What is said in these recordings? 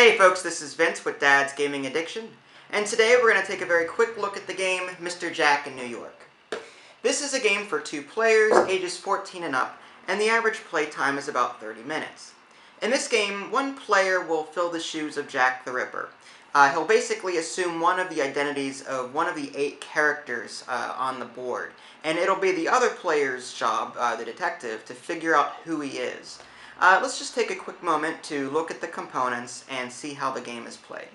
Hey folks, this is Vince with Dad's Gaming Addiction, and today we're going to take a very quick look at the game Mr. Jack in New York. This is a game for 2 players, ages 14 and up, and the average play time is about 30 minutes. In this game, one player will fill the shoes of Jack the Ripper. He'll basically assume one of the identities of one of the 8 characters on the board, and it'll be the other player's job, the detective, to figure out who he is. Let's just take a quick moment to look at the components and see how the game is played.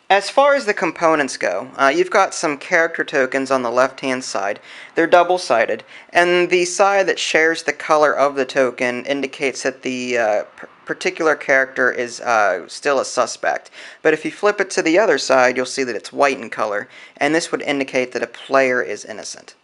As far as the components go, you've got some character tokens on the left-hand side. They're double-sided, and the side that shares the color of the token indicates that the particular character is still a suspect. But if you flip it to the other side, you'll see that it's white in color, and this would indicate that a player is innocent.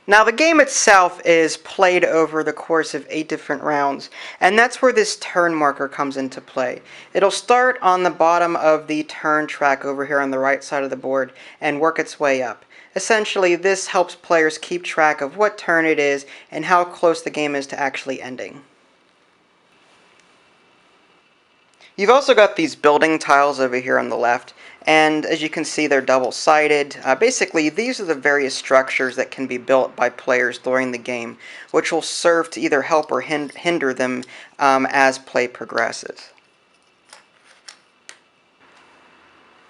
Now the game itself is played over the course of 8 different rounds, and that's where this turn marker comes into play. It'll start on the bottom of the turn track over here on the right side of the board and work its way up. Essentially, this helps players keep track of what turn it is and how close the game is to actually ending. You've also got these building tiles over here on the left, and as you can see, they're double-sided. Basically, these are the various structures that can be built by players during the game, which will serve to either help or hinder them as play progresses.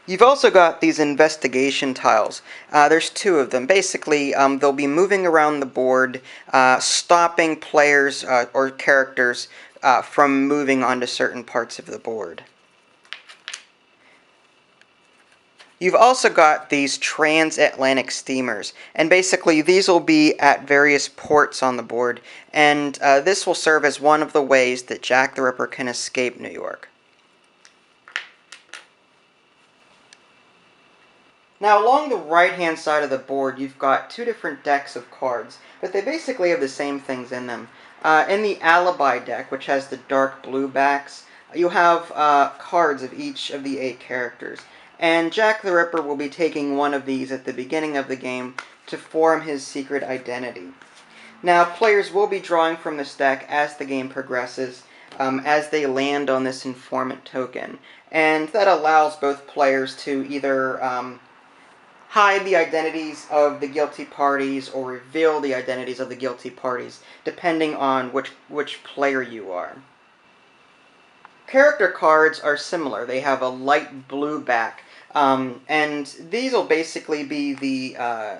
You've also got these investigation tiles. There's 2 of them. Basically, they'll be moving around the board, stopping players or characters from moving onto certain parts of the board. You've also got these transatlantic steamers, and basically these will be at various ports on the board, and this will serve as one of the ways that Jack the Ripper can escape New York. Now along the right-hand side of the board you've got 2 different decks of cards, but they basically have the same things in them. In the Alibi deck, which has the dark blue backs, you have cards of each of the 8 characters. And Jack the Ripper will be taking one of these at the beginning of the game to form his secret identity. Now, players will be drawing from this deck as the game progresses, as they land on this informant token. And that allows both players to either hide the identities of the guilty parties or reveal the identities of the guilty parties, depending on which player you are. Character cards are similar. They have a light blue back. And these will basically be the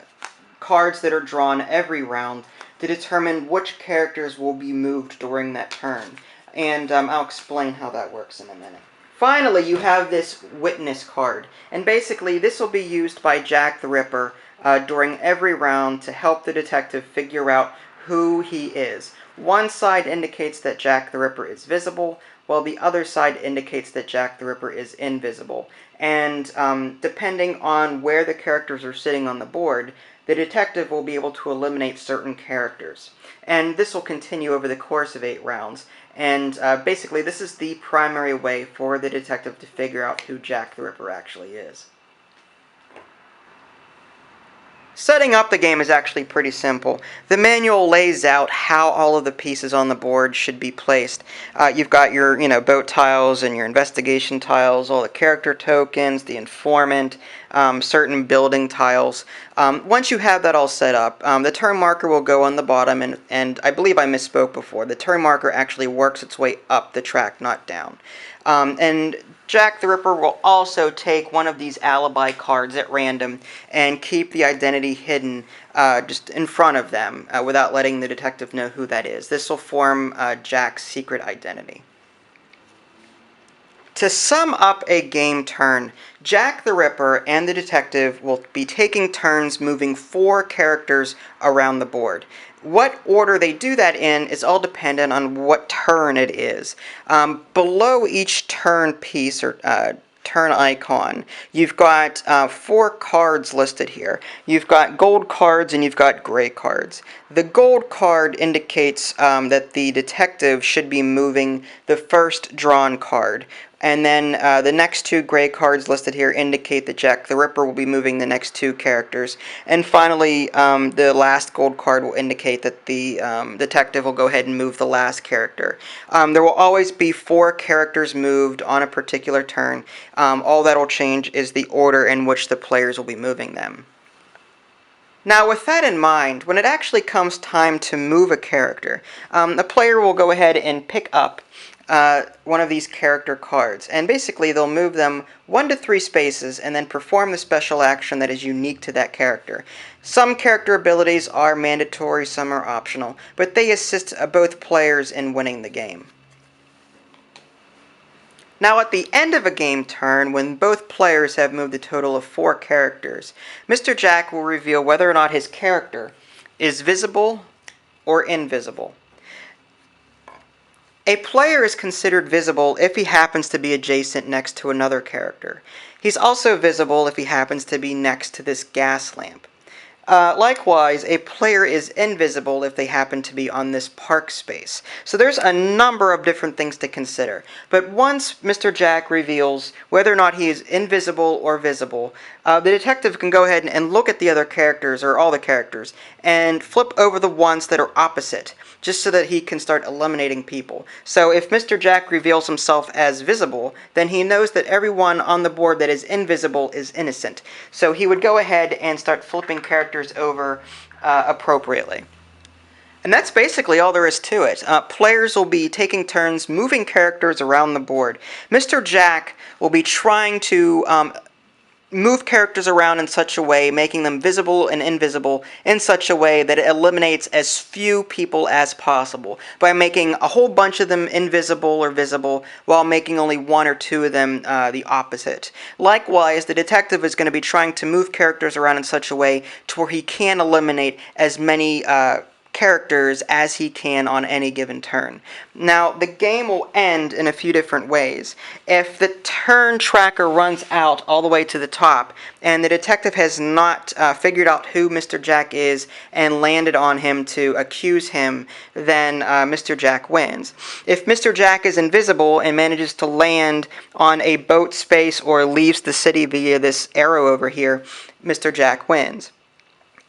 cards that are drawn every round to determine which characters will be moved during that turn. And I'll explain how that works in a minute. Finally, you have this witness card. And basically, this will be used by Jack the Ripper during every round to help the detective figure out who he is. One side indicates that Jack the Ripper is visible, while the other side indicates that Jack the Ripper is invisible. And depending on where the characters are sitting on the board, the detective will be able to eliminate certain characters. And this will continue over the course of 8 rounds. And basically, this is the primary way for the detective to figure out who Jack the Ripper actually is. Setting up the game is actually pretty simple. The manual lays out how all of the pieces on the board should be placed. You've got your boat tiles and your investigation tiles, all the character tokens, the informant, certain building tiles. Once you have that all set up, the turn marker will go on the bottom, and I believe I misspoke before. The turn marker actually works its way up the track, not down. And Jack the Ripper will also take one of these alibi cards at random and keep the identity hidden just in front of them without letting the detective know who that is. This will form Jack's secret identity. To sum up a game turn, Jack the Ripper and the detective will be taking turns moving 4 characters around the board. What order they do that in is all dependent on what turn it is. Below each turn piece or turn icon, you've got 4 cards listed here. You've got gold cards and you've got gray cards. The gold card indicates that the detective should be moving the first drawn card, And then the next two gray cards listed here indicate that Jack the Ripper will be moving the next two characters. And finally, the last gold card will indicate that the detective will go ahead and move the last character. There will always be 4 characters moved on a particular turn. All that will change is the order in which the players will be moving them. Now, with that in mind, when it actually comes time to move a character, the player will go ahead and pick up one of these character cards, and basically they'll move them 1 to 3 spaces and then perform the special action that is unique to that character. Some character abilities are mandatory, some are optional, but they assist both players in winning the game. Now, at the end of a game turn, when both players have moved a total of 4 characters, Mr. Jack will reveal whether or not his character is visible or invisible. A player is considered visible if he happens to be adjacent next to another character. He's also visible if he happens to be next to this gas lamp. Likewise, a player is invisible if they happen to be on this park space. So there's a number of different things to consider. But once Mr. Jack reveals whether or not he is invisible or visible, the detective can go ahead and look at the other characters, or all the characters, and flip over the ones that are opposite, just so that he can start eliminating people. So if Mr. Jack reveals himself as visible, then he knows that everyone on the board that is invisible is innocent. So he would go ahead and start flipping characters over appropriately. And that's basically all there is to it. Players will be taking turns moving characters around the board. Mr. Jack will be trying to move characters around in such a way, making them visible and invisible in such a way that it eliminates as few people as possible, by making a whole bunch of them invisible or visible, while making only 1 or 2 of them the opposite. Likewise, the detective is going to be trying to move characters around in such a way to where he can eliminate as many characters as he can on any given turn. Now, the game will end in a few different ways. If the turn tracker runs out all the way to the top, and the detective has not figured out who Mr. Jack is and landed on him to accuse him, then Mr. Jack wins. If Mr. Jack is invisible and manages to land on a boat space or leaves the city via this arrow over here, Mr. Jack wins.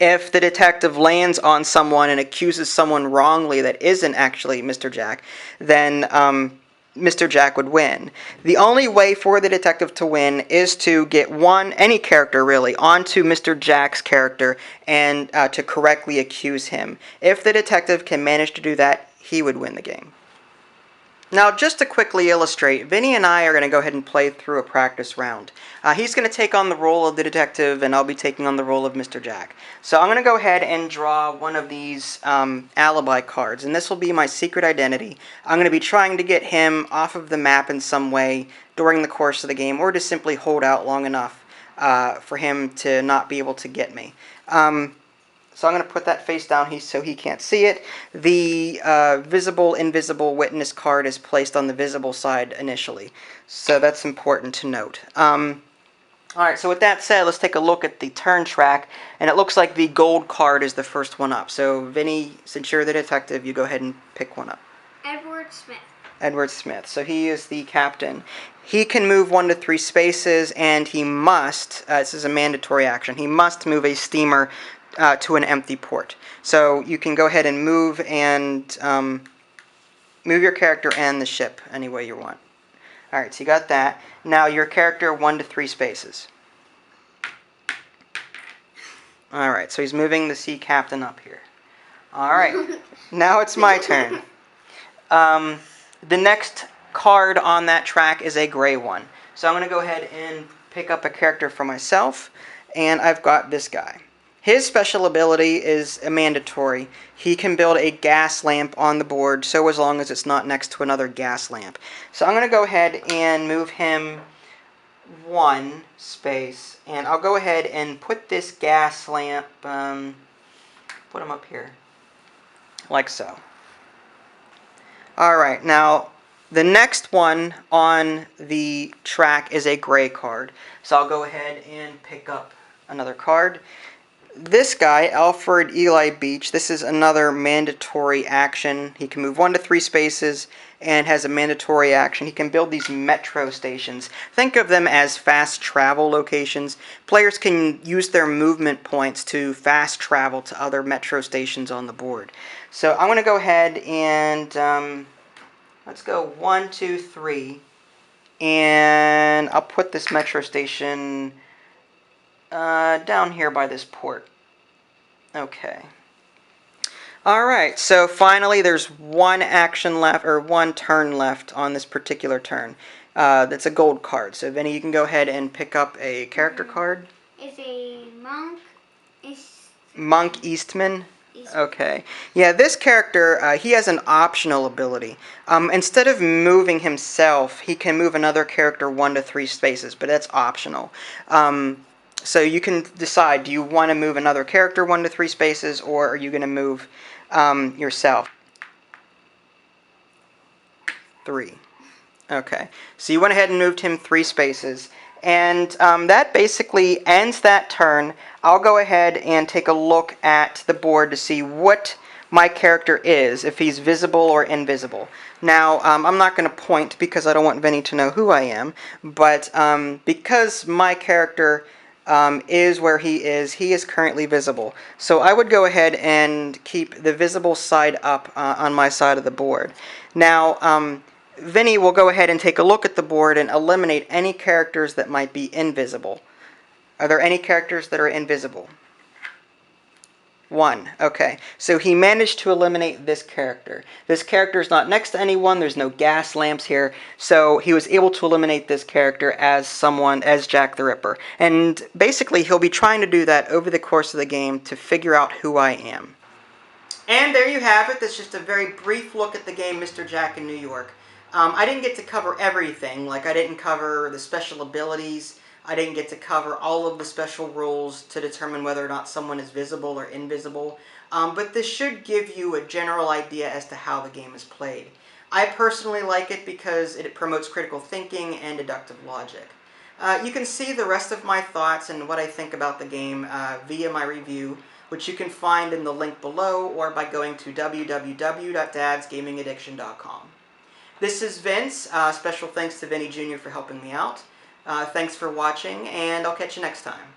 If the detective lands on someone and accuses someone wrongly that isn't actually Mr. Jack, then Mr. Jack would win. The only way for the detective to win is to get any character really, onto Mr. Jack's character and to correctly accuse him. If the detective can manage to do that, he would win the game. Now, just to quickly illustrate, Vinny and I are going to go ahead and play through a practice round. He's going to take on the role of the detective, and I'll be taking on the role of Mr. Jack. So I'm going to go ahead and draw one of these alibi cards, and this will be my secret identity. I'm going to be trying to get him off of the map in some way during the course of the game, or to simply hold out long enough for him to not be able to get me. So I'm going to put that face down so he can't see it. The visible-invisible witness card is placed on the visible side initially. So that's important to note. Alright, so with that said, let's take a look at the turn track. And it looks like the gold card is the first one up. So Vinny, since you're the detective, you go ahead and pick one up. Edward Smith. Edward Smith. So he is the captain. He can move 1 to 3 spaces, and he must, this is a mandatory action, he must move a steamer to an empty port. So you can go ahead and move your character and the ship any way you want. Alright, so you got that. Now your character 1 to 3 spaces. Alright, so he's moving the sea captain up here. Alright, now it's my turn. The next card on that track is a gray one. So I'm going to go ahead and pick up a character for myself, and I've got this guy. His special ability is a mandatory. He can build a gas lamp on the board, so as long as it's not next to another gas lamp. So I'm going to go ahead and move him 1 space, and I'll go ahead and put this gas lamp, put him up here, like so. Alright, now the next one on the track is a gray card. So I'll go ahead and pick up another card. this guy, Alfred Eli Beach, this is another mandatory action. He can move 1 to 3 spaces and has a mandatory action. He can build these metro stations. Think of them as fast travel locations. Players can use their movement points to fast travel to other metro stations on the board. So I'm going to go ahead and let's go 1, 2, 3. And I'll put this metro station down here by this port. Okay. Alright, so finally there's one action left, or one turn left on this particular turn. That's a gold card. So Vinny, you can go ahead and pick up a character card. It's a monk. Monk Eastman. Okay. Yeah, this character, he has an optional ability. Instead of moving himself, he can move another character 1 to 3 spaces, but that's optional. So you can decide, do you want to move another character 1 to 3 spaces, or are you going to move yourself? 3. Okay. So you went ahead and moved him 3 spaces. And that basically ends that turn. I'll go ahead and take a look at the board to see what my character is, if he's visible or invisible. Now, I'm not going to point because I don't want Vinny to know who I am, but because my character is where he is currently visible. So I would go ahead and keep the visible side up on my side of the board. Now, Vinny will go ahead and take a look at the board and eliminate any characters that might be invisible. Are there any characters that are invisible? 1. Okay. So he managed to eliminate this character. This character is not next to anyone. There's no gas lamps here. So he was able to eliminate this character as Jack the Ripper. And basically he'll be trying to do that over the course of the game to figure out who I am. And there you have it. That's just a very brief look at the game Mr. Jack in New York. I didn't get to cover everything. Like, I didn't cover the special abilities. I didn't get to cover all of the special rules to determine whether or not someone is visible or invisible. But this should give you a general idea as to how the game is played. I personally like it because it promotes critical thinking and deductive logic. You can see the rest of my thoughts and what I think about the game via my review, which you can find in the link below or by going to www.dadsgamingaddiction.com. This is Vince. Special thanks to Vinny Jr. for helping me out. Thanks for watching, and I'll catch you next time.